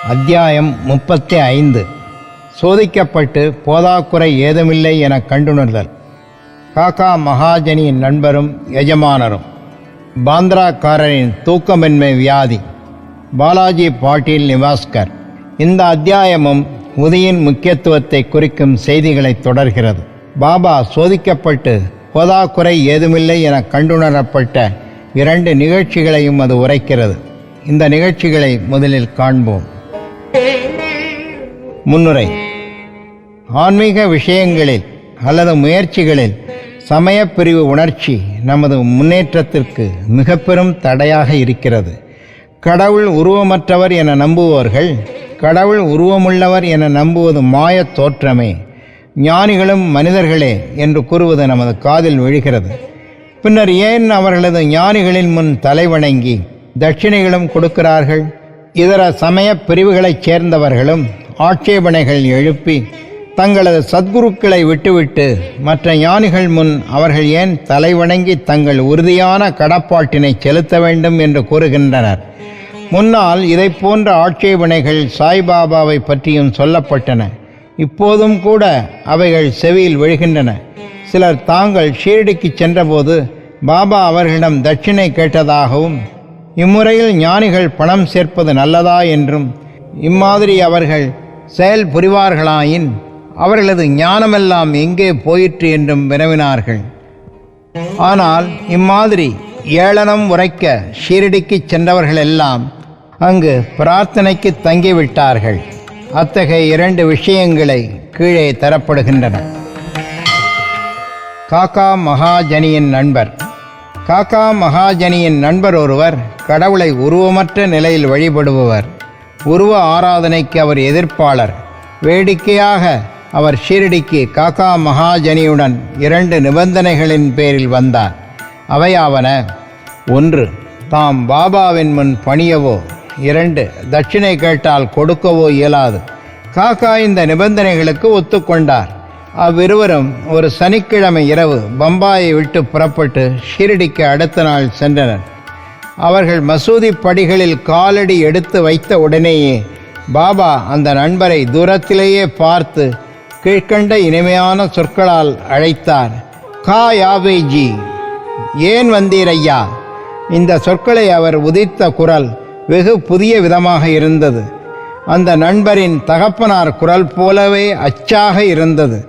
அத்தியாயம் 35. சோதிக்கப்பட்டு போதாக்குறை ஏதுமில்லை என கண்டுணர்தல். காக்கா மகாஜனியின் நண்பரும் எஜமானரும். பாந்திராக்காரரின் தூக்கமின்மை வியாதி. பாலாஜி பாட்டீல் நிவாஸ்கர். இந்த அத்தியாயமும் உதயின் முக்கியத்துவத்தை குறிக்கும் செய்திகளை தொடர்கிறது. பாபா சோதிக்கப்பட்டு போதாக்குறை ஏதுமில்லை என கண்டுணரப்பட்ட 2 நிகழ்ச்சிகளையும் அது உரைக்கிறது. இந்த நிகழ்ச்சிகளை முதலில் காண்போம். முன்னுரை. ஆன்மீக விஷயங்களில் அல்லது முயற்சிகளில் சமயப்பிரிவு உணர்ச்சி நமது முன்னேற்றத்திற்கு மிக பெரும் தடையாக இருக்கிறது. கடவுள் உருவமற்றவர் என நம்புவோர்கள் கடவுள் உருவமுள்ளவர் என நம்புவது மாயத் தோற்றமே. ஞானிகளும் மனிதர்களே என்று கூறுவது நமது காதில் விழுகிறது. பின்னர் ஏன் அவர்களது ஞானிகளின் முன் தலைவணங்கி தட்சிணைகளும் கொடுக்கிறார்கள்? இதர சமய பிரிவுகளைச் சேர்ந்தவர்களும் ஆட்சேபனைகள் எழுப்பி தங்களது சத்குருக்களை விட்டுவிட்டு மற்ற ஞானிகள் முன் அவர்கள் ஏன் தலைவணங்கி தங்கள் உறுதியான கடப்பாட்டினை செலுத்த வேண்டும் என்று கூறுகின்றனர். முன்னால் இதை போன்ற ஆட்சேபனைகள் சாய்பாபாவை பற்றியும் சொல்லப்பட்டன. இப்போதும் கூட அவைகள் செவியில் விழுகின்றன. சிலர் தாங்கள் ஷீரடிக்கு சென்றபோது பாபா அவர்களிடம் தட்சிணை கேட்டதாகவும், இம்முறையில் ஞானிகள் பணம் சேர்ப்பது நல்லதா என்றும், இம்மாதிரி அவர்கள் செயல் புரிவார்களாயின் அவர்களது ஞானமெல்லாம் எங்கே போயிற்று என்றும் வினவினார்கள். ஆனால் இம்மாதிரி ஏளனம் உரைக்க ஷீரடிக்கு சென்றவர்கள் எல்லாம் அங்கு பிரார்த்தனைக்கு தங்கிவிட்டார்கள். அத்தகைய 2 விஷயங்களை கீழே தரப்படுகின்றன. காக்கா மகாஜனியின் நண்பர். காக்கா மகாஜனியின் நண்பர் ஒருவர் கடவுளை உருவமற்ற நிலையில் வழிபடுபவர். உருவ ஆராதனைக்கு அவர் எதிர்ப்பாளர். வேடிக்கையாக அவர் ஷீரடிக்கு காக்கா மகாஜனியுடன் 2 நிபந்தனைகளின் பேரில் வந்தார். அவையாவன: 1. தாம் பாபாவின் முன் பணியவோ, 2. தட்சிணை கேட்டால் கொடுக்கவோ இயலாது. காக்கா இந்த நிபந்தனைகளுக்கு ஒத்துக்கொண்டார். அவ்விருவரும் ஒரு சனிக்கிழமை இரவு பம்பாயை விட்டு புறப்பட்டு ஷீரடிக்கு அடுத்த நாள் சென்றனர். அவர்கள் மசூதி படிகளில் காலடி எடுத்து வைத்த உடனேயே பாபா அந்த நண்பரை தூரத்திலேயே பார்த்து கீழ்கண்ட இனிமையான சொற்களால் அழைத்தார். கா யாவேஜி, ஏன் வந்தீர் ஐயா? இந்த சொற்களை அவர் உதித்த குரல் வெகு புதிய விதமாக இருந்தது. அந்த நண்பரின் தகப்பனார் குரல் போலவே அச்சாக இருந்தது.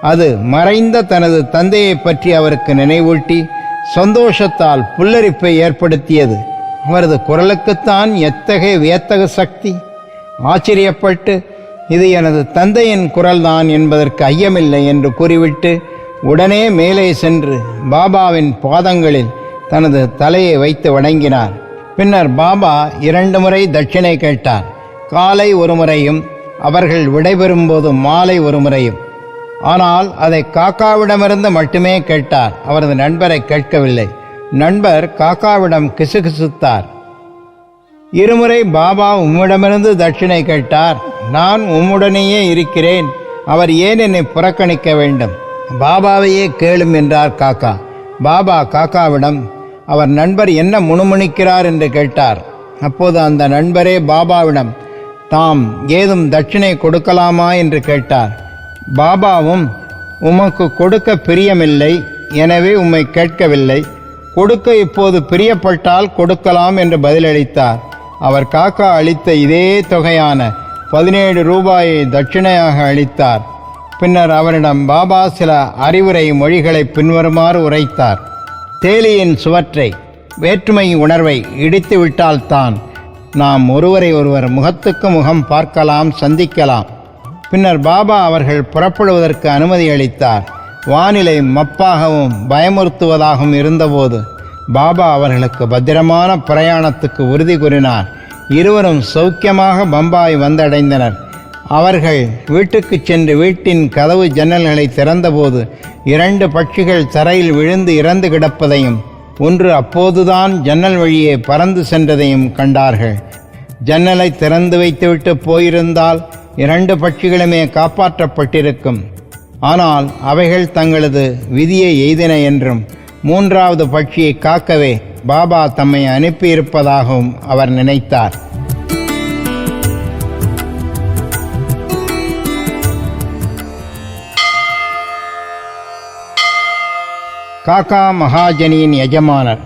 அது மறைந்த தனது தந்தையை பற்றி அவருக்கு நினைவூட்டி சந்தோஷத்தால் புல்லரிப்பை ஏற்படுத்தியது. அவரது குரலுக்குத்தான் எத்தகைய வியத்தகு சக்தி! ஆச்சரியப்பட்டு, இது எனது தந்தையின் குரல்தான் என்பதற்கு ஐயமில்லை என்று கூறிவிட்டு உடனே மேலே சென்று பாபாவின் பாதங்களில் தனது தலையை வைத்து வணங்கினார். பின்னர் பாபா 2 முறை தட்சிணை கேட்டார். காலை ஒரு முறையும் அவர்கள் விடைபெறும்போது மாலை ஒரு முறையும். ஆனால் அதை காக்காவிடமிருந்து மட்டுமே கேட்டார். அவரது நண்பரை கேட்கவில்லை. நண்பர் காக்காவிடம் கிசுகிசுத்தார். 2 முறை பாபா உம்மிடமிருந்து தட்சிணை கேட்டார். நான் உம்முடனேயே இருக்கிறேன். அவர் ஏன் என்னை புறக்கணிக்க வேண்டும்? பாபாவையே கேளும் என்றார் காக்கா. பாபா காக்காவிடம் அவர் நண்பர் என்ன முணுமுணுக்கிறார் என்று கேட்டார். அப்போது அந்த நண்பரே பாபாவிடம் தாம் ஏதும் தட்சிணை கொடுக்கலாமா என்று கேட்டார். பாபாவும், உமக்கு கொடுக்க பிரியமில்லை, எனவே உம்மை கேட்கவில்லை. கொடுக்க இப்போது பிரியப்பட்டால் கொடுக்கலாம் என்று பதிலளித்தார். அவர் காக்கா அளித்த இதே தொகையான 17 ரூபாயை தட்சிணையாக அளித்தார். பின்னர் அவரிடம் பாபா சில அறிவுரை மொழிகளை பின்வருமாறு உரைத்தார். தேலியின் சுவற்றை, வேற்றுமை உணர்வை இடித்து விட்டால்தான் நாம் ஒருவரை ஒருவர் முகத்துக்கு முகம் பார்க்கலாம், சந்திக்கலாம். பின்னர் பாபா அவர்கள் புறப்படுவதற்கு அனுமதி அளித்தார். வானிலை மப்பாகவும் பயமுறுத்துவதாகவும் இருந்தபோது பாபா அவர்களுக்கு பத்திரமான பிரயாணத்துக்கு உறுதி கூறினார். இருவரும் சௌக்கியமாக பம்பாய் வந்தடைந்தனர். அவர்கள் வீட்டுக்கு சென்று வீட்டின் கதவு ஜன்னல்களை திறந்தபோது 2 பட்சிகள் தரையில் விழுந்து இறந்து கிடப்பதையும், ஒன்று அப்போதுதான் ஜன்னல் வழியே பறந்து சென்றதையும் கண்டார்கள். ஜன்னலை திறந்து வைத்துவிட்டு போயிருந்தால் 2 பட்சிகளுமே காப்பாற்றப்பட்டிருக்கும். ஆனால் அவைகள் தங்களது விதியை எய்தின என்றும் 3வது பட்சியை காக்கவே பாபா தம்மை அனுப்பியிருப்பதாகவும் அவர் நினைத்தார். காக்கா மகாஜனியின் எஜமானர்.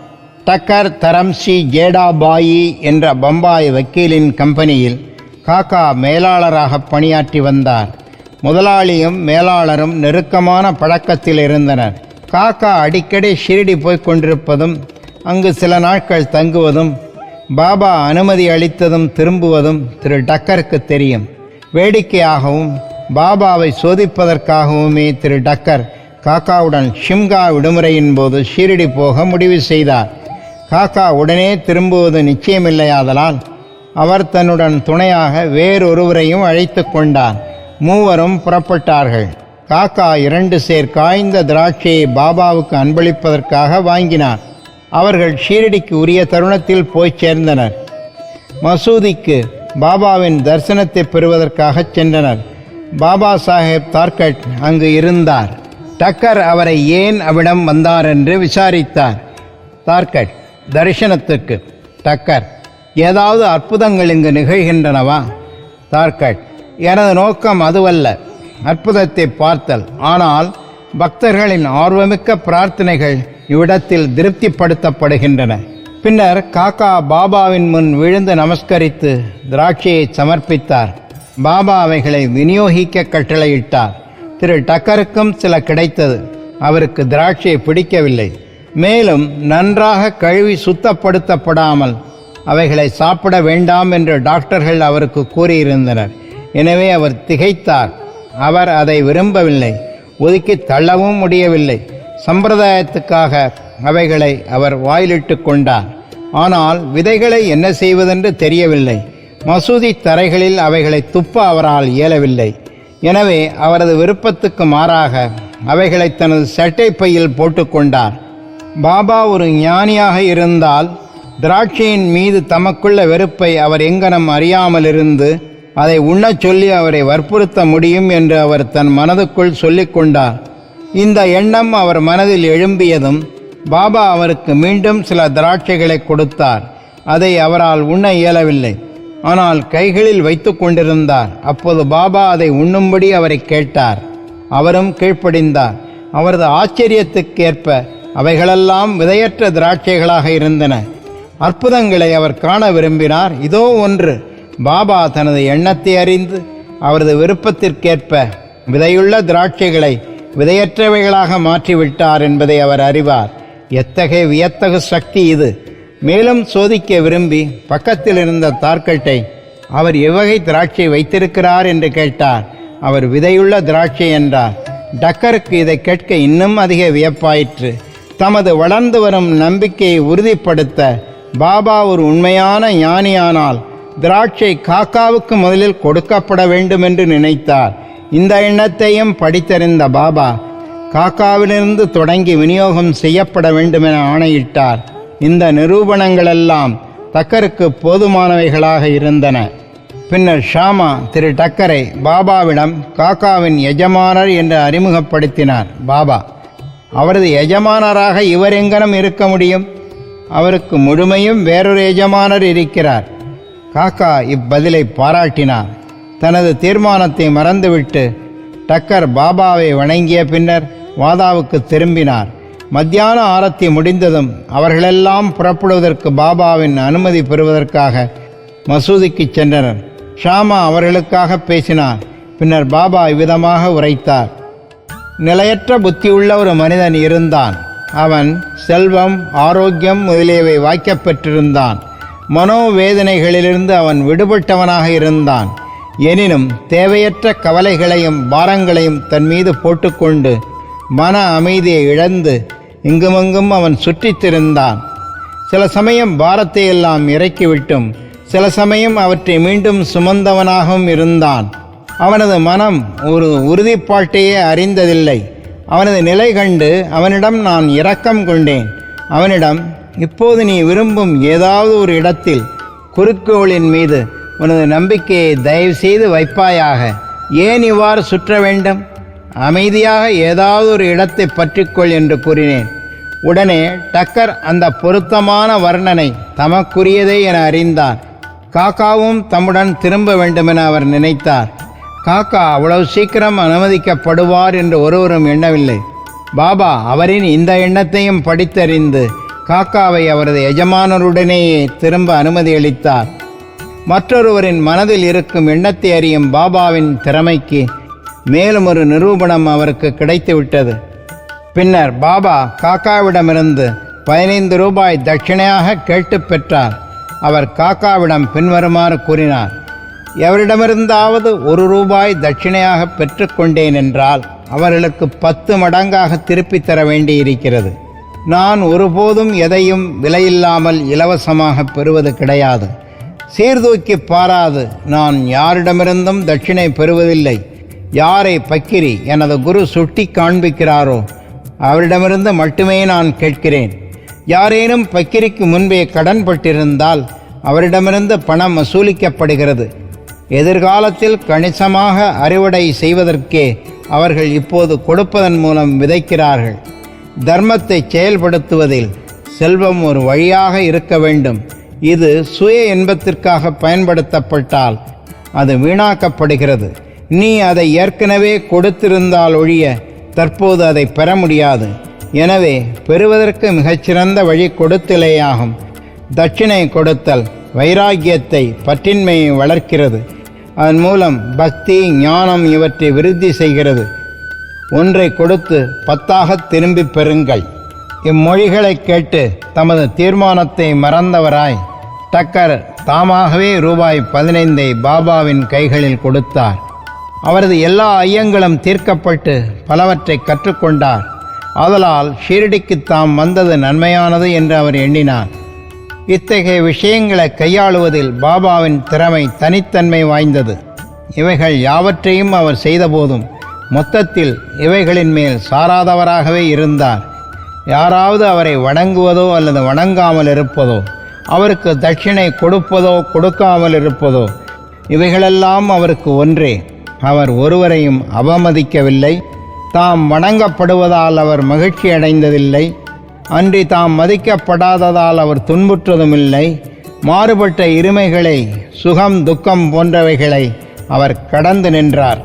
டக்கர் தரம்சி ஜேடாபாயி என்ற பம்பாய் வக்கீலின் கம்பெனியில் காக்கா மேலாளராக பணியாற்றி வந்தார். முதலாளியும் மேலாளரும் நெருக்கமான பழக்கத்தில் இருந்தனர். காக்கா அடிக்கடி ஷிரடி போய்க் கொண்டிருப்பதும் அங்கு சில நாட்கள் தங்குவதும் பாபா அனுமதி அளித்ததும் திரும்புவதும் திரு டக்கருக்கு தெரியும். வேடிக்கையாகவும் பாபாவை சோதிப்பதற்காகவுமே திரு டக்கர் காக்காவுடன் ஷிம்கா விடுமுறையின் போது ஷீரடி போக முடிவு செய்தார். காக்கா உடனே திரும்புவது நிச்சயமில்லையாதலால் அவர் தன்னுடன் துணையாக வேறொருவரையும் அழைத்து கொண்டார். மூவரும் புறப்பட்டார்கள். காக்கா 2 சேர் காய்ந்த திராட்சையை பாபாவுக்கு அன்பளிப்பதற்காக வாங்கினார். அவர்கள் ஷீரடிக்கு உரிய தருணத்தில் போய் சேர்ந்தனர். மசூதிக்கு பாபாவின் தரிசனத்தை பெறுவதற்காக சென்றனர். பாபா சாஹேப் தார்கட் அங்கு இருந்தார். டக்கர் அவரை ஏன் அவ்விடம் வந்தார் என்று விசாரித்தார். தார்கட்: தரிசனத்துக்கு. டக்கர்: ஏதாவது அற்புதங்கள் இங்கு நிகழ்கின்றனவா? தார்கட்: எனது நோக்கம் அதுவல்ல, அற்புதத்தை பார்த்தல். ஆனால் பக்தர்களின் ஆர்வமிக்க பிரார்த்தனைகள் இவ்விடத்தில் திருப்திப்படுத்தப்படுகின்றன. பின்னர் காக்கா பாபாவின் முன் விழுந்து நமஸ்கரித்து திராட்சையை சமர்ப்பித்தார். பாபா அவைகளை விநியோகிக்க கட்டளையிட்டார். திரு டக்கருக்கும் சில கிடைத்தது. அவருக்கு திராட்சை பிடிக்கவில்லை. மேலும் நன்றாக கழுவி சுத்தப்படுத்தப்படாமல் அவைகளை சாப்பிட வேண்டாம் என்று டாக்டர்கள் அவருக்கு கூறியிருந்தனர். எனவே அவர் திகைத்தார். அவர் அதை விரும்பவில்லை, ஒதுக்கி தள்ளவும் முடியவில்லை. சம்பிரதாயத்துக்காக அவைகளை அவர் வாயிலிட்டு கொண்டார். ஆனால் விதைகளை என்ன செய்வதென்று தெரியவில்லை. மசூதி தரைகளில் அவைகளை துப்ப அவரால் இயலவில்லை. எனவே அவரது விருப்பத்துக்கு மாறாக அவைகளை தனது சட்டை பையில் போட்டுக்கொண்டார். பாபா ஒரு ஞானியாக இருந்தால் திராட்சையின் மீது தமக்குள்ள வெறுப்பை அவர் எங்கனம் அறியாமல் இருந்து அதை உண்ணச் சொல்லி அவரை வற்புறுத்த முடியும் என்று அவர் தன் மனதுக்குள் சொல்லிக் கொண்டார். இந்த எண்ணம் அவர் மனதில் எழும்பியதும் பாபா அவருக்கு மீண்டும் சில திராட்சைகளை கொடுத்தார். அதை அவரால் உண்ண இயலவில்லை. ஆனால் கைகளில் வைத்து கொண்டிருந்தார். அப்போது பாபா அதை உண்ணும்படி அவரை கேட்டார். அவரும் கீழ்ப்படிந்தார். அவரது ஆச்சரியத்துக்கேற்ப அவைகளெல்லாம் விதையற்ற திராட்சைகளாக இருந்தன. அற்புதங்களை அவர் காண விரும்பினார். இதோ ஒன்று. பாபா தனது எண்ணத்தை அறிந்து அவரது விருப்பத்திற்கேற்ப விதையுள்ள திராட்சைகளை விதையற்றவைகளாக மாற்றிவிட்டார் என்பதை அவர் அறிவார். எத்தகைய வியத்தகு சக்தி இது! மேலும் சோதிக்க விரும்பி பக்கத்தில் இருந்த தார்கட்டை அவர் எவ்வகை திராட்சை வைத்திருக்கிறார் என்று கேட்டார். அவர் விதையுள்ள திராட்சை என்றார். டக்கருக்கு இதை கேட்க இன்னும் அதிக வியப்பாயிற்று. தமது வளர்ந்து வரும் நம்பிக்கையை உறுதிப்படுத்த பாபா ஒரு உண்மையான ஞானியானால் திராட்சை காக்காவுக்கு முதலில் கொடுக்கப்பட வேண்டும் என்று நினைத்தார். இந்த எண்ணத்தையும் படித்தறிந்த பாபா காக்காவிலிருந்து தொடங்கி விநியோகம் செய்யப்பட வேண்டும் என ஆணையிட்டார். இந்த நிரூபணங்களெல்லாம் டக்கருக்கு போதுமானவைகளாக இருந்தன. பின்னர் ஷாமா திரு டக்கரை பாபாவிடம் காக்காவின் எஜமானர் என்று அறிமுகப்படுத்தினார். பாபா: அவரது எஜமானராக இவர் எங்கனம் இருக்க முடியும்? அவருக்கு முழுமையும் வேறொரு எஜமானர் இருக்கிறார். காக்கா இப்பதிலை பாராட்டினார். தனது தீர்மானத்தை மறந்துவிட்டு டக்கர் பாபாவை வணங்கிய பின்னர் வாதாவுக்கு திரும்பினார். மத்தியான ஆரத்தி முடிந்ததும் அவர்களெல்லாம் புறப்படுவதற்கு பாபாவின் அனுமதி பெறுவதற்காக மசூதிக்கு சென்றனர். ஷாமா அவர்களுக்காக பேசினார். பின்னர் பாபா இவ்விதமாக உரைத்தார். நிலையற்ற புத்தியுள்ள ஒரு மனிதன் இருந்தான். அவன் செல்வம், ஆரோக்கியம் முதலியவை வாய்க்கப் பெற்றிருந்தான். மனோவேதனைகளிலிருந்து அவன் விடுபட்டவனாக இருந்தான். எனினும் தேவையற்ற கவலைகளையும் பாரங்களையும் தன் மீது போட்டுக்கொண்டு மன அமைதியை இழந்து இங்குமங்கும் அவன் சுற்றித்திருந்தான். சில சமயம் பாரத்தை எல்லாம் இறக்கிவிட்டும் சில சமயம் அவற்றை மீண்டும் சுமந்தவனாகவும் இருந்தான். அவனது மனம் ஒரு உறுதிப்பாட்டையே அறிந்ததில்லை. அவனது நிலை கண்டு அவனிடம் நான் இரக்கம் கொண்டேன். அவனிடம், இப்போது நீ விரும்பும் ஏதாவது ஒரு இடத்தில் குறுக்கோளின் மீது உனது நம்பிக்கையை தயவு செய்து வைப்பாயாக. ஏன் இவ்வாறு சுற்ற வேண்டும்? அமைதியாக ஏதாவது ஒரு இடத்தை பற்றிக்கொள் என்று கூறினேன். உடனே டக்கர் அந்த பொருத்தமான வர்ணனை தமக்குரியதே என அறிந்தார். காக்காவும் தம்முடன் திரும்ப வேண்டுமென அவர் நினைத்தார். காக்கா அவ்வளவு சீக்கிரம் அனுமதிக்கப்படுவார் என்று ஒருவரும் எண்ணவில்லை. பாபா அவரின் இந்த எண்ணத்தையும் படித்தறிந்து காக்காவை அவரது எஜமானருடனேயே திரும்ப அனுமதி அளித்தார். மற்றொருவரின் மனதில் இருக்கும் எண்ணத்தை அறியும் பாபாவின் திறமைக்கு மேலும் ஒரு நிரூபணம் அவருக்கு கிடைத்துவிட்டது. பின்னர் பாபா காக்காவிடமிருந்து 15 ரூபாய் தட்சிணையாக கேட்டு பெற்றார். அவர் காக்காவிடம் பின்வருமாறு கூறினார்: எவரிடமிருந்தாவது 1 ரூபாய் தட்சிணையாக பெற்றுக்கொண்டேன் என்றால் அவர்களுக்கு 10 மடங்காக திருப்பித் தர வேண்டியிருக்கிறது. நான் ஒருபோதும் எதையும் விலையில்லாமல் இலவசமாக பெறுவது கிடையாது. சீர்தூக்கி பாராது நான் யாரிடமிருந்தும் தட்சிணை பெறுவதில்லை. யாரை பக்கிரி எனது குரு சுட்டி காண்பிக்கிறாரோ அவரிடமிருந்து மட்டுமே நான் கேட்கிறேன். யாரேனும் பக்கிரிக்கு முன்பே கடன்பட்டிருந்தால் அவரிடமிருந்து பணம் வசூலிக்கப்படுகிறது. எதிர்காலத்தில் கணிசமாக அறுவடை செய்வதற்கே அவர்கள் இப்போது கொடுப்பதன் மூலம் விதைக்கிறார்கள். தர்மத்தை செயல்படுத்துவதில் செல்வம் ஒரு வழியாக இருக்க வேண்டும். இது சுய இன்பத்திற்காக பயன்படுத்தப்பட்டால் அது வீணாக்கப்படுகிறது. நீ அதை ஏற்கனவே கொடுத்திருந்தால் ஒழிய தற்போது அதை பெற முடியாது. எனவே பெறுவதற்கு மிகச்சிறந்த வழி கொடுத்தலேயாகும். தட்சிணை கொடுத்தல் வைராக்கியத்தை, பற்றின்மையை வளர்க்கிறது. அதன் மூலம் பக்தி, ஞானம் இவற்றை விருத்தி செய்கிறது. ஒன்றை கொடுத்து 10ஆக திரும்பி பெறுங்கள். இம்மொழிகளை கேட்டு தமது தீர்மானத்தை மறந்தவராய் டக்கர் தாமாகவே ரூபாய் 15 பாபாவின் கைகளில் கொடுத்தார். அவரது எல்லா ஐயங்களும் தீர்க்கப்பட்டு பலவற்றை கற்றுக்கொண்டார். ஆதலால் ஷீரடிக்கு தாம் வந்தது நன்மையானது என்று அவர் எண்ணினார். இத்தகைய விஷயங்களை கையாளுவதில் பாபாவின் திறமை தனித்தன்மை வாய்ந்தது. இவைகள் யாவற்றையும் அவர் செய்தபோதும் மொத்தத்தில் இவைகளின் மேல் சாராதவராகவே இருந்தார். யாராவது அவரை வணங்குவதோ அல்லது வணங்காமல் இருப்பதோ, அவருக்கு தட்சிணை கொடுப்பதோ கொடுக்காமல் இருப்பதோ, இவைகளெல்லாம் அவருக்கு ஒன்றே. அவர் ஒருவரையும் அவமதிக்கவில்லை. தாம் வணங்கப்படுவதால் அவர் மகிழ்ச்சி அடைந்ததில்லை. அன்றி தாம் மதிக்கப்படாததால் அவர் துன்புற்றதுமில்லை. மாறுபட்ட இருமைகளை, சுகம் துக்கம் போன்றவைகளை அவர் கடந்து நின்றார்.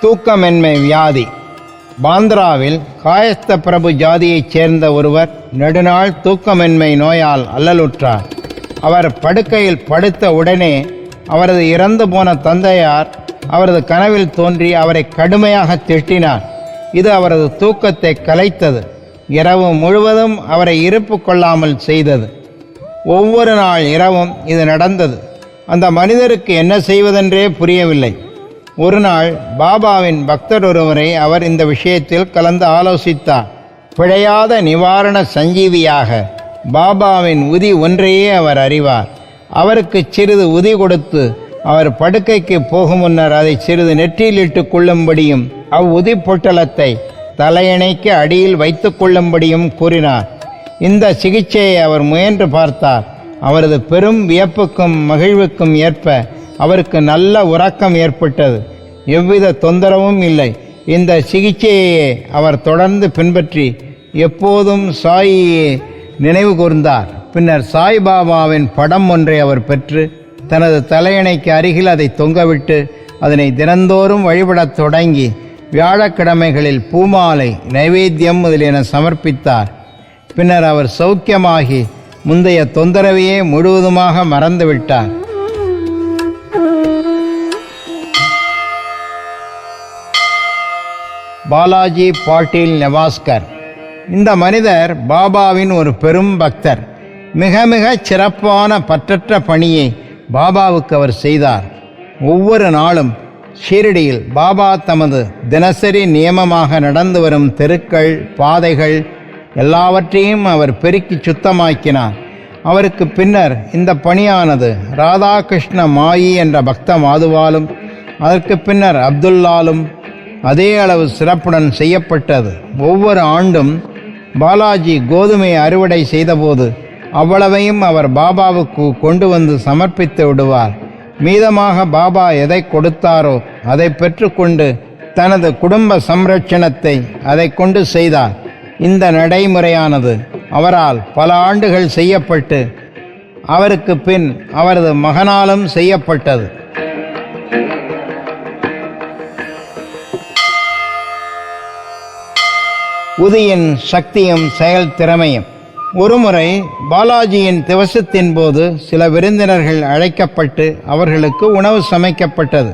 தூக்கமின்மை வியாதி. பாந்திராவில் காயஸ்த பிரபு ஜாதியைச் சேர்ந்த ஒருவர் நெடுநாள் தூக்கமின்மை நோயால் அல்லலுற்றார். அவர் படுக்கையில் படுத்த உடனே அவரது இறந்து போன தந்தையார் அவரது கனவில் தோன்றி அவரை கடுமையாக திட்டினார். இது அவரது தூக்கத்தை கலைத்தது. இரவு முழுவதும் அவரை இருப்பு கொள்ளாமல் செய்தது. ஒவ்வொரு நாள் இரவும் இது நடந்தது. அந்த மனிதருக்கு என்ன செய்வதென்றே புரியவில்லை. ஒரு நாள் பாபாவின் பக்தர் ஒருவரை அவர் இந்த விஷயத்தில் கலந்து ஆலோசித்தார். பிழையாத நிவாரண சஞ்சீவியாக பாபாவின் உதி ஒன்றையே அவர் அறிவார். அவருக்கு சிறிது உதி கொடுத்து அவர் படுக்கைக்கு போகும் முன்னர் அதை சிறிது நெற்றியில் இட்டு கொள்ளும்படியும் அவ்வுதி பொட்டலத்தை தலையணைக்கு அடியில் வைத்து கொள்ளும்படியும் கூறினார். இந்த சிகிச்சையை அவர் முயன்று பார்த்தார். அவரது பெரும் வியப்புக்கும் மகிழ்வுக்கும் ஏற்ப அவருக்கு நல்ல உறக்கம் ஏற்பட்டது. எவ்வித தொந்தரவும் இல்லை. இந்த சிகிச்சையையே அவர் தொடர்ந்து பின்பற்றி எப்போதும் சாயியை நினைவு கூர்ந்தார். பின்னர் சாய்பாபாவின் படம் ஒன்றை அவர் பெற்று தனது தலையணைக்கு அருகில் அதை தொங்கவிட்டு அதனை தினந்தோறும் வழிபடத் தொடங்கி வியாழக்கிழமைகளில் பூமாலை, நைவேத்தியம் முதலியன சமர்ப்பித்தார். பின்னர் அவர் சௌக்கியமாகி முந்தைய தொந்தரவையே முழுவதுமாக மறந்துவிட்டார். பாலாஜி பாட்டீல் நெவாஸ்கர். இந்த மனிதர் பாபாவின் ஒரு பெரும் பக்தர். மிக மிக சிறப்பான பற்றற்ற பணியை பாபாவுக்கு அவர் செய்தார். ஒவ்வொரு நாளும் ஷீரடியில் பாபா தமது தினசரி நியமமாக நடந்து வரும் தெருக்கள், பாதைகள் எல்லாவற்றையும் அவர் பெருக்கி சுத்தமாக்கினார். அவருக்கு பின்னர் இந்த பணியானது ராதாகிருஷ்ண மாயி என்ற பக்த மாதுவாலும் அதற்கு பின்னர் அப்துல்லாலும் அதே அளவு சிறப்புடன் செய்யப்பட்டது. ஒவ்வொரு ஆண்டும் பாலாஜி கோதுமை அறுவடை செய்தபோது அவ்வளவையும் அவர் பாபாவுக்கு கொண்டு வந்து சமர்ப்பித்து விடுவார். மீதமாக பாபா எதை கொடுத்தாரோ அதை பெற்றுக்கொண்டு தனது குடும்ப சம்ரட்சணத்தை அதை கொண்டு செய்தார். இந்த நடைமுறையானது அவரால் பல ஆண்டுகள் செய்யப்பட்டு அவருக்கு பின் அவரது மகனாலும் செய்யப்பட்டது. உதியின் சக்தியும் செயல் திறமையும். ஒருமுறை பாலாஜியின் திவசத்தின் போது சில விருந்தினர்கள் அழைக்கப்பட்டு அவர்களுக்கு உணவு சமைக்கப்பட்டது.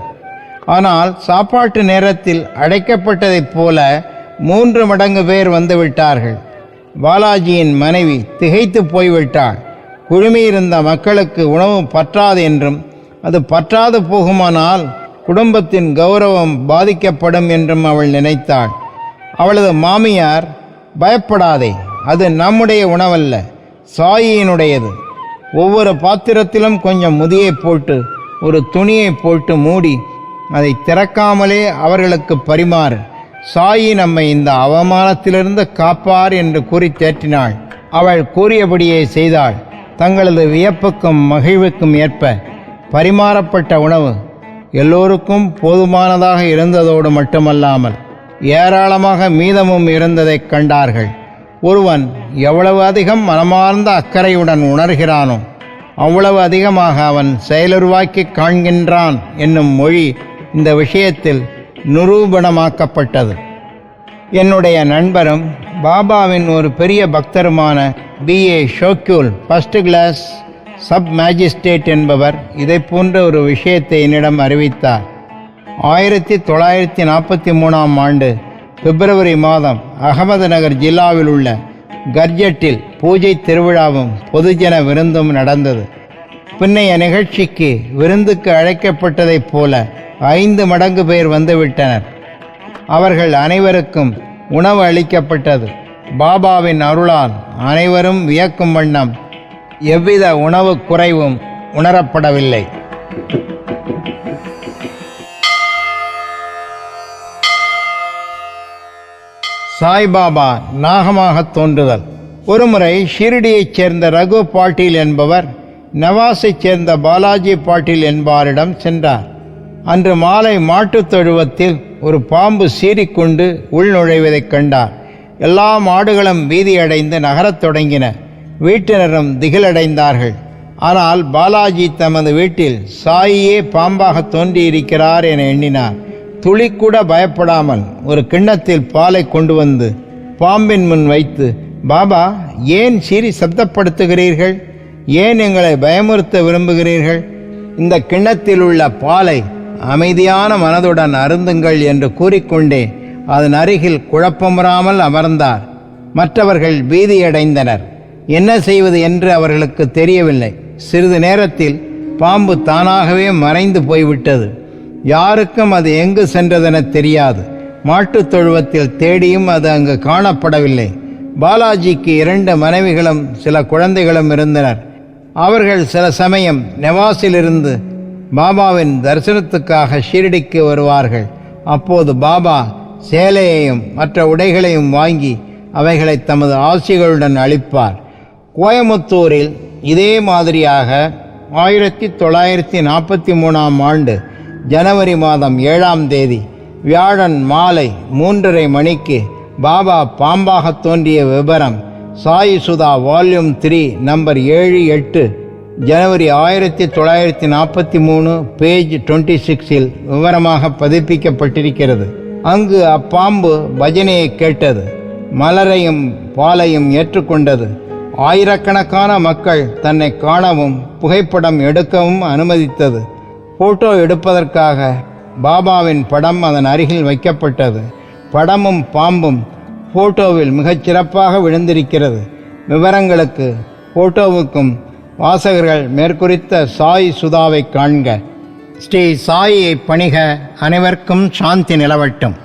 ஆனால் சாப்பாட்டு நேரத்தில் அழைக்கப்பட்டதைப் போல 3 மடங்கு பேர் வந்துவிட்டார்கள். பாலாஜியின் மனைவி திகைத்து போய்விட்டாள். குழுமியிருந்த மக்களுக்கு உணவு பற்றாது என்றும் அது பற்றாது போகுமானால் குடும்பத்தின் கௌரவம் பாதிக்கப்படும் என்றும் அவள் நினைத்தாள். அவளது மாமியார், பயப்படாதே, அது நம்முடைய உணவல்ல, சாயியினுடையது. ஒவ்வொரு பாத்திரத்திலும் கொஞ்சம் முதியை போட்டு ஒரு துணியை போட்டு மூடி அதை திறக்காமலே அவர்களுக்கு பரிமாறு. சாயி நம்மை இந்த அவமானத்திலிருந்து காப்பார் என்று கூறி தேற்றினாள். அவள் கூறியபடியே செய்தாள். தங்களது வியப்புக்கும் மகிழ்வுக்கும் ஏற்ப பரிமாறப்பட்ட உணவு எல்லோருக்கும் போதுமானதாக இருந்ததோடு மட்டுமல்லாமல் ஏராளமாக மீதமும் இருந்ததைக் கண்டார்கள். ஒருவன் எவ்வளவு அதிகம் மனமார்ந்த அக்கறையுடன் உணர்கிறானோ அவ்வளவு அதிகமாக அவன் செயலுருவாக்கி காண்கின்றான் என்னும் மொழி இந்த விஷயத்தில் நிரூபணமாக்கப்பட்டது. என்னுடைய நண்பரும் பாபாவின் ஒரு பெரிய பக்தருமான B.A. ஷோக்யூல் ஃபர்ஸ்ட் கிளாஸ் சப் மேஜிஸ்ட்ரேட் என்பவர் இதை போன்ற ஒரு விஷயத்தை என்னிடம் அறிவித்தார். 1943 ஆண்டு பிப்ரவரி மாதம் அகமது நகர் ஜில்லாவில் உள்ள கர்ஜட்டில் பூஜை திருவிழாவும் பொதுஜன விருந்தும் நடந்தது. பின்னைய நிகழ்ச்சிக்கு விருந்துக்கு அழைக்கப்பட்டதைப் போல 5 மடங்கு பேர் வந்துவிட்டனர். அவர்கள் அனைவருக்கும் உணவு அளிக்கப்பட்டது. பாபாவின் அருளால் அனைவரும் வியக்கும் வண்ணம் எவ்வித உணவு குறைவும் உணரப்படவில்லை. சாய்பாபா நாகமாக தோன்றுதல். ஒருமுறை ஷிரடியைச் சேர்ந்த ரகு பாட்டீல் என்பவர் நவாஸைச் சேர்ந்த பாலாஜி பாட்டீல் என்பாரிடம் சென்றார். அன்று மாலை மாட்டுத் தொழுவத்தில் ஒரு பாம்பு சீறிக்கொண்டு உள்நுழைவதைக் கண்டார். எல்லா மாடுகளும் பீதியடைந்து நகரத் தொடங்கின. வீட்டினரும் திகிலடைந்தார்கள். ஆனால் பாலாஜி தமது வீட்டில் சாயியே பாம்பாக தோன்றியிருக்கிறார் என எண்ணினார். துளிக்கூட பயப்படாமல் ஒரு கிண்ணத்தில் பாலை கொண்டு வந்து பாம்பின் முன் வைத்து, பாபா, ஏன் சீறி சப்தப்படுத்துகிறீர்கள்? ஏன் எங்களை பயமுறுத்த விரும்புகிறீர்கள்? இந்த கிண்ணத்தில் உள்ள பாலை அமைதியான மனதுடன் அருந்துங்கள் என்று கூறிக்கொண்டே அதன் அருகில் குழப்பமுறாமல் அமர்ந்தார். மற்றவர்கள் பீதியடைந்தனர். என்ன செய்வது என்று அவர்களுக்கு தெரியவில்லை. சிறிது நேரத்தில் பாம்பு தானாகவே மறைந்து போய்விட்டது. யாருக்கும் அது எங்கு சென்றதென தெரியாது. மாட்டுத் தொழுவத்தில் தேடியும் அது அங்கு காணப்படவில்லை. பாலாஜிக்கு 2 மனைவிகளும் சில குழந்தைகளும் இருந்தனர். அவர்கள் சில சமயம் நெவாஸிலிருந்து பாபாவின் தரிசனத்துக்காக ஷீரடிக்கு வருவார்கள். அப்போது பாபா சேலையையும் மற்ற உடைகளையும் வாங்கி அவைகளை தமது ஆசிகளுடன் அளிப்பார். கோயமுத்தூரில் இதே மாதிரியாக 1943 ஆண்டு ஜனவரி மாதம் 7ஆம் தேதி வியாழன் மாலை 3:30 மணிக்கு பாபா பாம்பாக தோன்றிய விபரம் சாயி சுதா வால்யூம் 3 நம்பர் 7-8 ஜனவரி 1943 பேஜ் 26 விவரமாக பதிப்பிக்கப்பட்டிருக்கிறது. அங்கு அப்பாம்பு பஜனையை கேட்டது. மலரையும் பாலையும் ஏற்றுக்கொண்டது. ஆயிரக்கணக்கான மக்கள் தன்னை காணவும் புகைப்படம் எடுக்கவும் அனுமதித்தது. போட்டோ எடுப்பதற்காக பாபாவின் படம் அதன் அருகில் வைக்கப்பட்டது. படமும் பாம்பும் போட்டோவில் மிகச்சிறப்பாக விழுந்திருக்கிறது. விவரங்களுக்கு போட்டோவுக்கும் வாசகர்கள் மேற்குறித்த சாய் சுதாவை காண்க. ஸ்ரீ சாயியை பணிக. அனைவருக்கும் சாந்தி நிலவட்டும்.